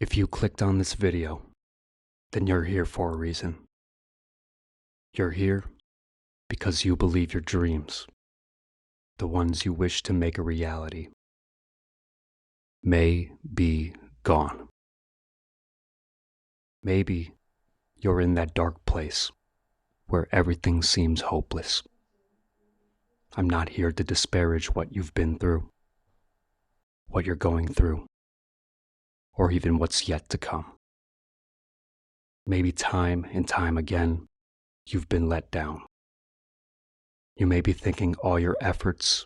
If you clicked on this video, then you're here for a reason. You're here because you believe your dreams, the ones you wish to make a reality, may be gone. Maybe you're in that dark place where everything seems hopeless. I'm not here to disparage what you've been through, what you're going through, or even what's yet to come. Maybe time and time again, you've been let down. You may be thinking all your efforts,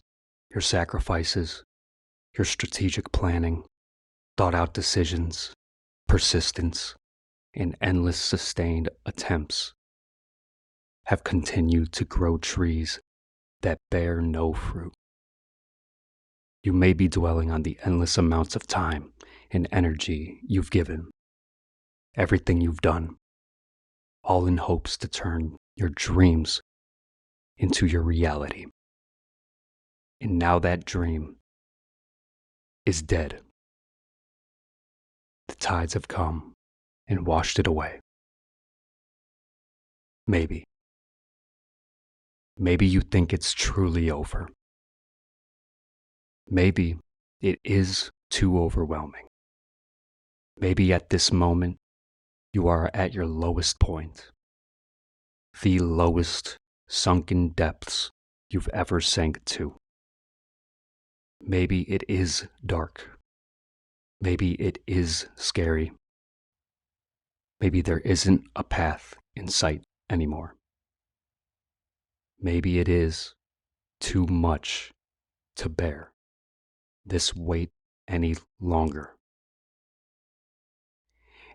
your sacrifices, your strategic planning, thought out decisions, persistence, and endless sustained attempts have continued to grow trees that bear no fruit. You may be dwelling on the endless amounts of time and energy you've given, everything you've done, all in hopes to turn your dreams into your reality. And now that dream is dead. The tides have come and washed it away. Maybe. Maybe you think it's truly over. Maybe it is too overwhelming. Maybe at this moment, you are at your lowest point, the lowest sunken depths you've ever sank to. Maybe it is dark. Maybe it is scary. Maybe there isn't a path in sight anymore. Maybe it is too much to bear this weight any longer.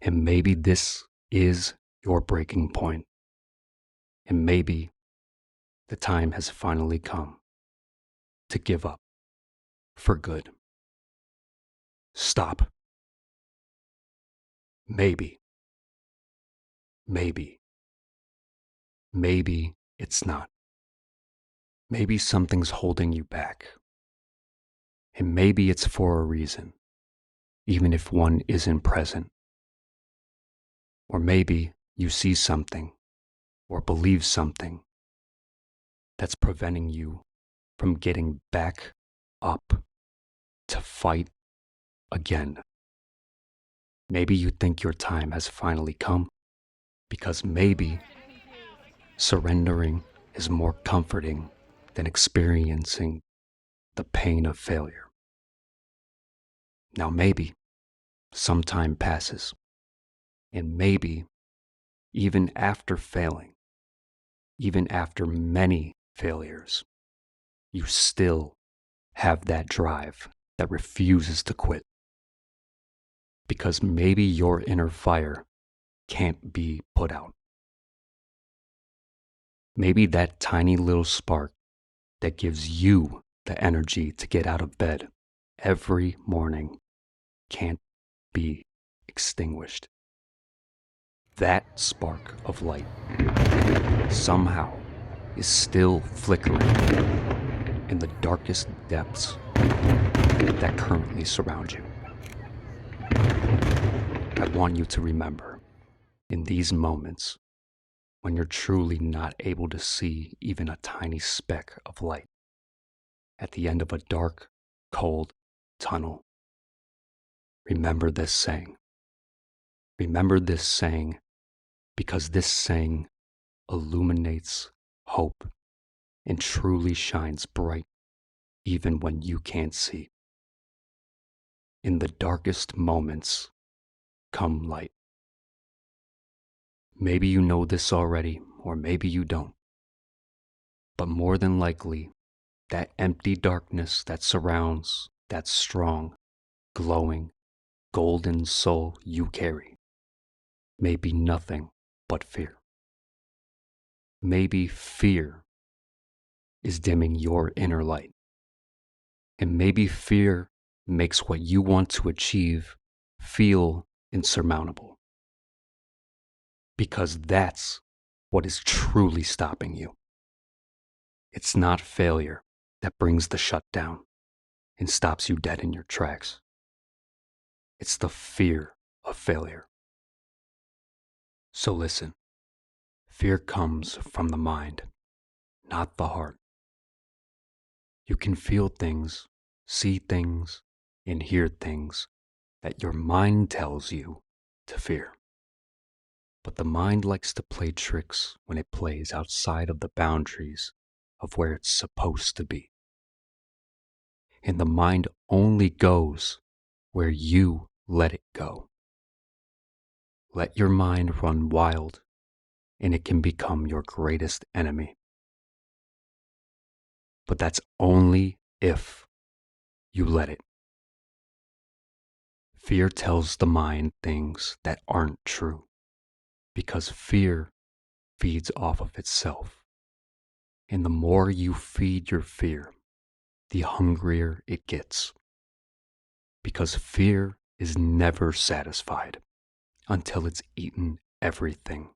And maybe this is your breaking point. And maybe the time has finally come to give up for good. Stop. Maybe. Maybe. Maybe it's not. Maybe something's holding you back. And maybe it's for a reason, even if one isn't present. Or maybe you see something or believe something that's preventing you from getting back up to fight again. Maybe you think your time has finally come because maybe surrendering is more comforting than experiencing the pain of failure. Now maybe some time passes, and maybe even after failing, even after many failures, you still have that drive that refuses to quit. Because maybe your inner fire can't be put out. Maybe that tiny little spark that gives you the energy to get out of bed every morning can't be extinguished. That spark of light somehow is still flickering in the darkest depths that currently surround you. I want you to remember, in these moments, when you're truly not able to see even a tiny speck of light at the end of a dark, cold tunnel, remember this saying. Remember this saying because this saying illuminates hope and truly shines bright even when you can't see. In the darkest moments, come light. Maybe you know this already, or maybe you don't. But more than likely, that empty darkness that surrounds that strong, glowing, golden soul you carry may be nothing but fear. Maybe fear is dimming your inner light. And maybe fear makes what you want to achieve feel insurmountable. Because that's what is truly stopping you. It's not failure that brings the shutdown and stops you dead in your tracks. It's the fear of failure. So listen, fear comes from the mind, not the heart. You can feel things, see things, and hear things that your mind tells you to fear. But the mind likes to play tricks when it plays outside of the boundaries of where it's supposed to be. And the mind only goes where you let it go. Let your mind run wild, and it can become your greatest enemy. But that's only if you let it. Fear tells the mind things that aren't true, because fear feeds off of itself. And the more you feed your fear, the hungrier it gets. Because fear is never satisfied until it's eaten everything.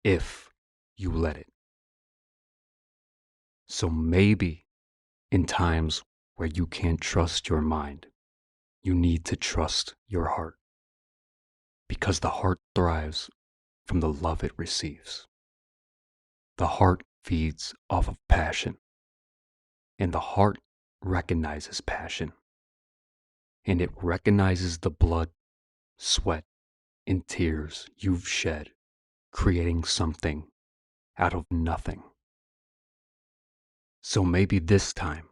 If you let it. So maybe in times where you can't trust your mind, you need to trust your heart. Because the heart thrives from the love it receives. The heart feeds off of passion. And the heart recognizes passion. And it recognizes the blood, sweat, and tears you've shed, creating something out of nothing. So maybe this time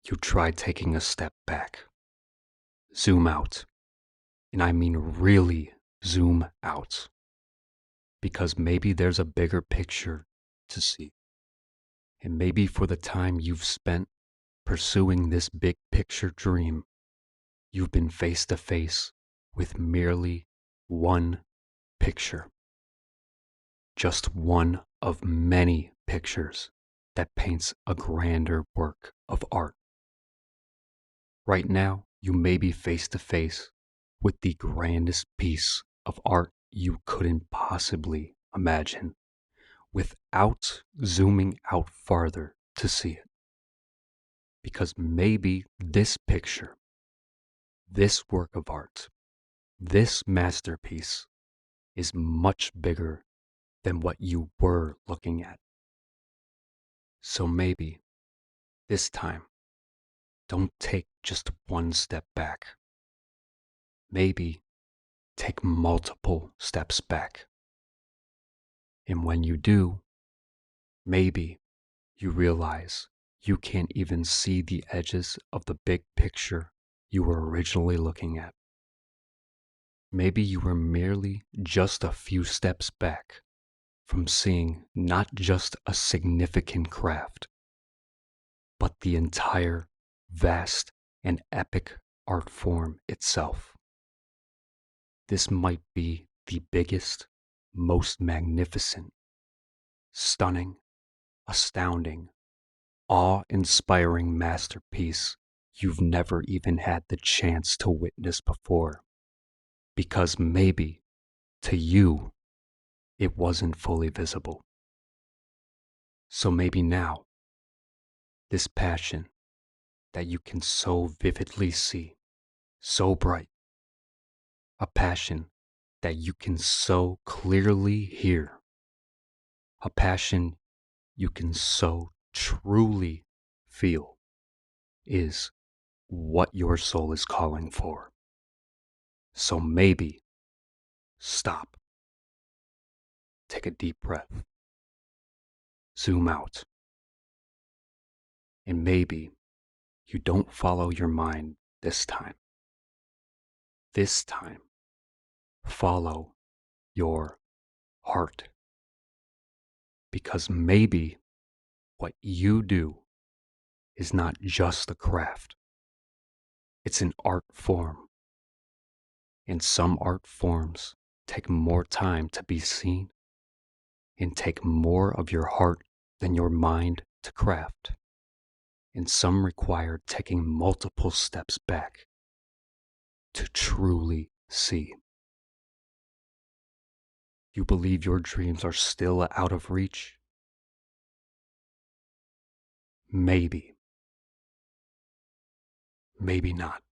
you try taking a step back. Zoom out. And I mean really zoom out. Because maybe there's a bigger picture to see. And maybe for the time you've spent pursuing this big picture dream, you've been face to face with merely one picture. Just one of many pictures that paints a grander work of art. Right now, you may be face to face with the grandest piece of art you couldn't possibly imagine without zooming out farther to see it. Because maybe this picture, this work of art, this masterpiece is much bigger than what you were looking at. So maybe this time, don't take just one step back. Maybe take multiple steps back. And when you do, maybe you realize you can't even see the edges of the big picture you were originally looking at. Maybe you were merely just a few steps back from seeing not just a significant craft, but the entire vast and epic art form itself. This might be the biggest, most magnificent, stunning, astounding, awe-inspiring masterpiece you've never even had the chance to witness before. Because maybe, to you, it wasn't fully visible. So maybe now, this passion that you can so vividly see, so bright, a passion that you can so clearly hear, a passion you can so truly feel, is what your soul is calling for. So maybe stop, take a deep breath, zoom out, and maybe you don't follow your mind this time. This time, follow your heart. Because maybe what you do is not just a craft. It's an art form. And some art forms take more time to be seen and take more of your heart than your mind to craft. And some require taking multiple steps back to truly see. You believe your dreams are still out of reach? Maybe. Maybe not.